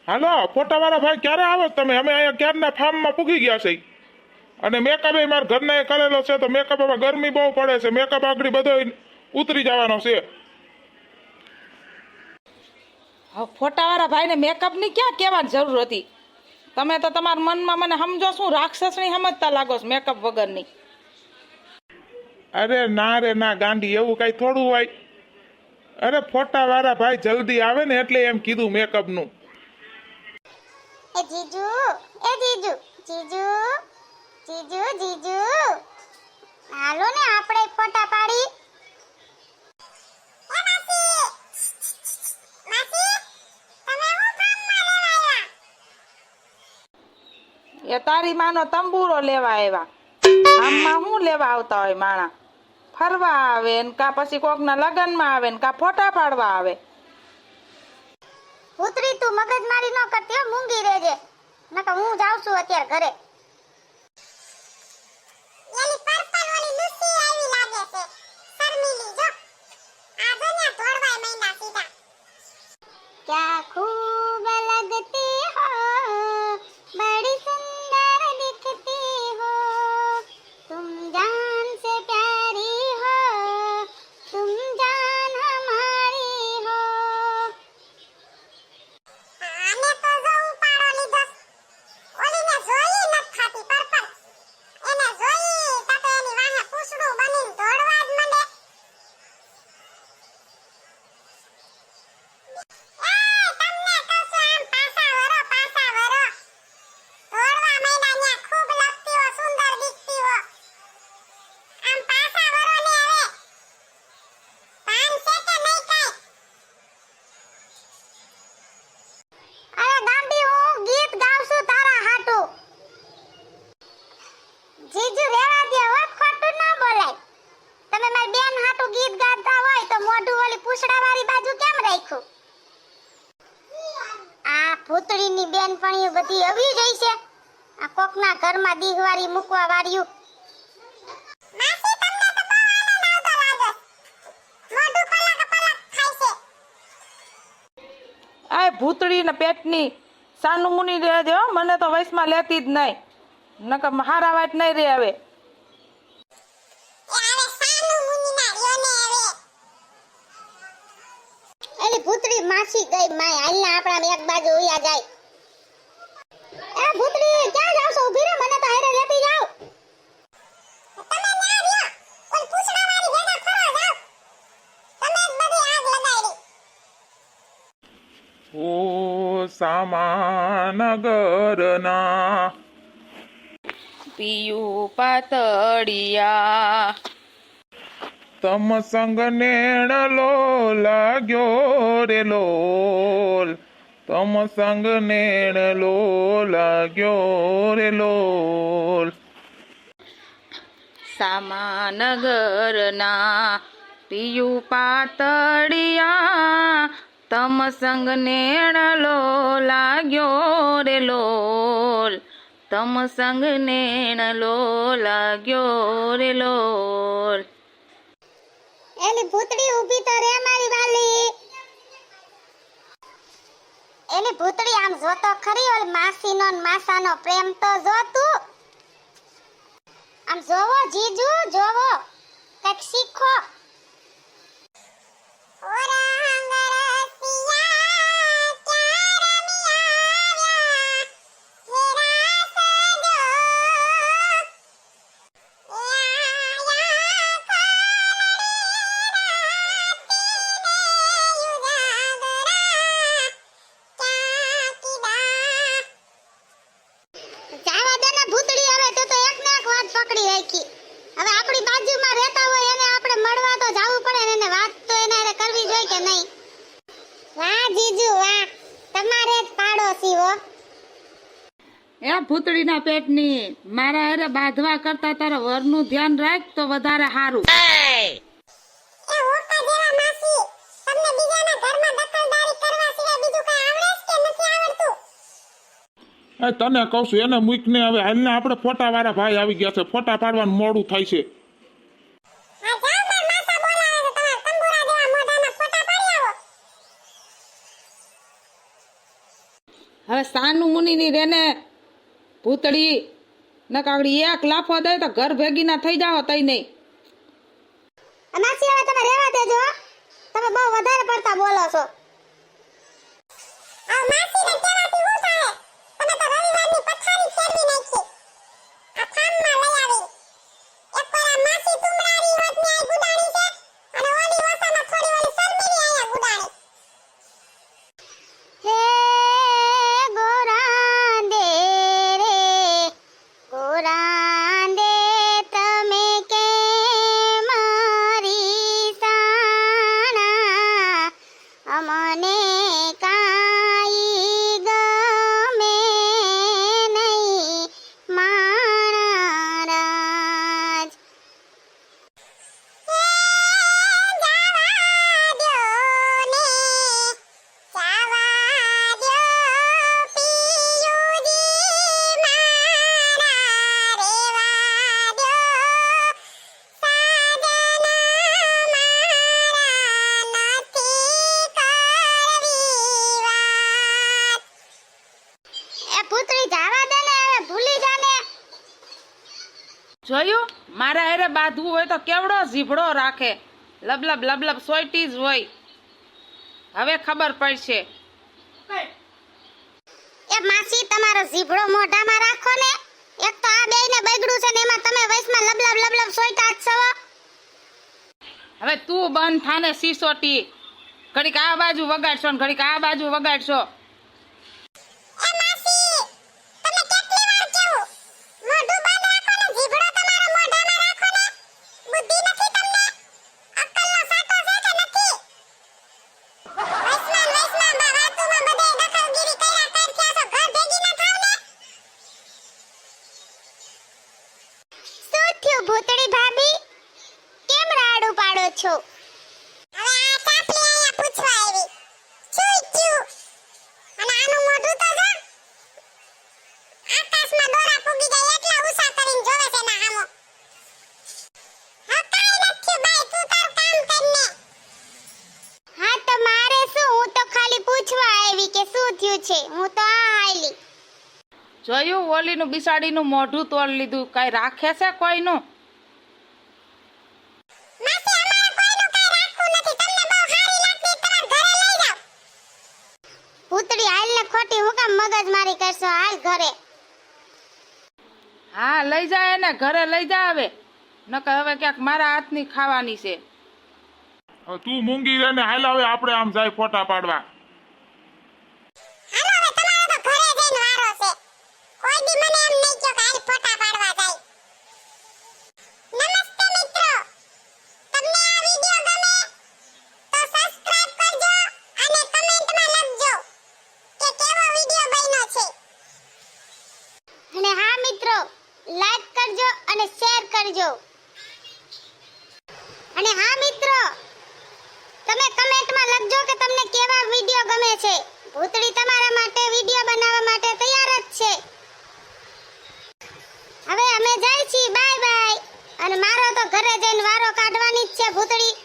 હાલો ફોટાવાળા ભાઈ ક્યારે આવો તમે? અમે અહીંયા ક્યારના ફાર્મમાં પૂગી ગયા છે અને મેકઅપ એ મારા ઘરના એ કરેલો છે તો મેકઅપમાં ગરમી બહુ પડે છે. મેકઅપ આગળ બધો ઉતરી જવાનો છે. હવે ફોટાવાળા ભાઈને મેકઅપની ક્યાં કહેવાની જરૂર હતી? તમે તો તમારા મનમાં મને સમજો શું રાક્ષસની સમજતા લાગો છો મેકઅપ વગરની. અરે ના રે ના ગાંડી, એવું કઈ થોડું હોય. અરે ફોટાવાળા ભાઈ જલ્દી આવે ને એટલે એમ કીધું મેકઅપનું. એ જીજુ, એ જીજુ, જીજુ, જીજુ, જીજુ, હાલો ને આપણે ફોટા પાડી. એ માસી, માસી, તમે હું ફાર્મમાં લેવા આવ્યા? એ તારી માનો તંબુરો લેવા આવ્યા. આમમાં શું લેવા આવતા હોય માણા? ફરવા આવે ને કા પછી કોકના લગ્નમાં આવે ને કા ફોટા પાડવા આવે. પુત્રી તું મગજમારી ન કરતી હો, મૂંગી રહેજે. નકર હું જાઉં છું અત્યારે ઘરે. એલી પર્પલ વાળી લુસી આવી લાગે છે. શર્મીલી જો. આ દુનિયા તોડવાય મહિના સીધા. ક્યા ખૂબ લગતી હો, બડી સુંદર દિખતી હો, तुम जान से प्यारी हो, तुम जान हमारी हो. आने तो जो उपाड़ो લીધો. ઓલીને જોઈ નત ખાતી પર્પલ. એને જોઈ તાતે એની વાહે પૂછડું બનીને દોડવા જ મંડે. તમને કહું છું આમ પાસા વરો, પાસા વરો. દોડવા માંડ્યા ન્યા ખૂબ લગતી હો, સુંદર દિખતી હો. આમ પાસા વરો ને હવે. ભાન છે કે નહીં કાંઈ? અરે ગાંડી, હું ગીત ગાઉં છું તારા હાટુ. જીજુ રેવા દે હો, ખોટું ન બોલાય. તમે મારી બેન હાટુ ગીત ગાતા હોય તો મોઢું ઓલી પૂછડાવાળી બાજુ કેમ રાખ્યું? આ ભૂતળીની બેનપણીઓ બધી આવી રહી છે. આ કોકના ઘરમાં દીહવારી મૂકવા વાળ્યું. માસી તમને તો બહુ આનંદ આવતો લાગે. મોઢું પલક પલક થાય છે. આ ભૂતળીના પેટની સાનું મુની રહેજે હો, મને તો વયસમાં લેતી જ નહીં. નકર હારા વાટ નહીં રે હવે. એ હવે સાનું મુનીના રહ્યો ને હવે. એલી ભૂતળી માસી ગઈ માય. હાલના આપણા એક બાજુ ઉયા જાય. એ ભૂતળી ક્યાં જાવ છો? ઊભી રહે, મને તો હારે લેતી જાવ. તમે ના રહ્યો. ઓલ પૂછડાવાળી ભેગા ફરવા જાવ. તમે જ બધી આગ લગાડી. ઓ સામાનગરના પિયું પાતળિયા તમ સંગ નેણલો લાગ્યો રે લોલ. તમ સંગ નેણલો લાગ્યો રે લોલ. સામાનગરના પિયું પાતળિયા તમ સંગ નેણલો લાગ્યો રે લોલ. તમ સંગ નેણલો લાગ્યો રે લોલ. એલી ભૂતળી ઊભી તો રે મારી વાલી. એલી ભૂતળી આમ જોતો ખરી ઓલ માસીનો ને માસાનો પ્રેમ તો જો તું. આમ જોવો જીજુ, જોવો. કઈક શીખો. ઓરા હંગરસિયા ક્યાં રમી આવ્યા, હેરા સજો. જાવા દે ને ભૂતળી, હવે તે તો એક ને એક વાત પકડી રાખી. હવે આપણી બાજુમાં રહેતા હોય એને આપણે મળવા તો જાવું પડે ને એને વાત તો એને હારે કરવી જોઈએ કે નહીં? વાહ જીજુ વાહ, તમારે જ પાડોશી હો. એ ભૂતળીના પેટની મારા હારે બાંધવા કરતા તારા વરનું ધ્યાન રાખ તો વધારે સારું. એ હોકા જેવા માસી, તમને બીજાના ઘરમાં દખલદારી કરવા સિવાય બીજું કઈ આવડે છે કે નથી આવડતું? એ તને કહું છું એને મૂકને હવે હાલને આપણે ફોટાવાળા ભાઈ આવી ગયા છે. ફોટા પાડવાનું મોડું થાય છે. હા જાઓ, માર માસા બોલાવે છે. તમારા તંબુરા જેવા મોઢાના ફોટા પાડી આવો. હવે સાનું મુનિની રેને ભૂતળી નકાગડી એક લાફો દે તો ઘર ભેગી ના થઈ જાઓ તઈ નહીં. માસી હવે તમે રહેવા દેજો હો. તમે બહુ વધારે પડતા બોલો છો. આ માસીને કહેવાથી શું થાય? તમે તો રવિવારની પથારી ફેરવી નાખી. આ ફાર્મમાં લઈ આવી. એકવાર આ માસી તુમરારી હોત ને આ ગુડાણી છે અને ઓલી વાસામાં થોડી ઓલી શર્મીલી આયા ગુડાણી. હે ગોરાંદે રે ગોરાંદે તમે કે મારી સાણા અમને કાઈ ગમે નહીં માણરાજ. હે જાવા દ્યો ને જાવા દ્યો પિયુજી મારા રેવા દ્યો સાજના મારા નથી કરવી વાત. એ પુત્રી જાવા દે ને હવે ભૂલી જાને. જોયું મારા હારે બાંધવું હોય તો કેવડો ઝીભડો રાખે, લબલબ લબલબ સોયટી જ હોય. હવે ખબર પડશે. એ માસી તમારો ઝીભડો મોઢામાં રાખો ને. એક તો આ બેયને બગડ્યું છે ને એમાં તમે વયસમાં લબલબ લબલબ સોઈટા જ છો. હવે તું બંધ થાને સિસોટી. ઘડીક આ બાજુ વગાડશો ને ઘડીક આ બાજુ વગાડશો. એ માસી તમે કેટલી વાર કહું મોઢું બંધ રાખો ને ઝીભડો તમારો મોઢામાં રાખો ને. બુદ્ધિ નથી તમને? અક્કલનો સાટો છે કે નથી? વયસમાં વાતુમાં બધે દખલગીરી કર્યા કરખ્યા છો. ઘર ભેગી ના થાવ ને. શું થયું ભૂતળી ભાભી? કેમ રાડું પાડો છો? હવે આ ચાપલી અહીંયા પૂછવા આવી. શું થયું? અને આનું મોઢું તો જો આકાશમાં દોરા પૂગી જાય એટલા ઉષા કરીને જોવે છે ના હામો. હા કાઈ નથી બાઈ તું તાર કામ કરને. હા તો મારે શું? હું તો ખાલી પૂછવા આવી કે શું થયું છે. હું તો આ આયલી. જોયું ઓલીનું બિસાડીનું મોઢું તોડ લીધું. કઈ રાખે છે કોઈનું? માસી અમારે કોઈનું કાઈ રાખવું નથી. તમને બહુ હારી લાગતી તમાર ઘરે લઈ જાવ. ભૂતડી હાલ ને ખોટી હું કામ મગજમારી કરશો? હાલ ઘરે. હા લઈ જાય ને ઘરે લઈ જા. હવે નકર હવે ક્યાંક મારા હાથની ખાવાની છે. હવે તું મૂંગી રહે ને હાલ હવે આપણે આમ જાય ફોટા પાડવા. હાલો હવે તમારો તો ઘરે જઈને વારો છે. કોઈ દી મને એમ નહીં કહો કે હાલ ફોટા પાડવા જાય. નમસ્તે મિત્રો. તમને આ વિડિયો ગમે તો સબસ્ક્રાઇબ કરજો અને કમેન્ટમાં લખજો કે કેવો વિડિયો બન્યો છે. અને હા મિત્રો લાઈક કરજો અને શેર કરજો. અને હા મિત્રો તમે કમેન્ટમાં લખજો કે તમને કેવા વિડિયો ગમે છે. ભૂતળી તમારા માટે વિડિયો બનાવવા માટે તૈયાર જ છે. હવે અમે જાય છીએ. Bye bye. અને મારો તો ઘરે જઈને વારો કાઢવાની જ છે ભૂતળી.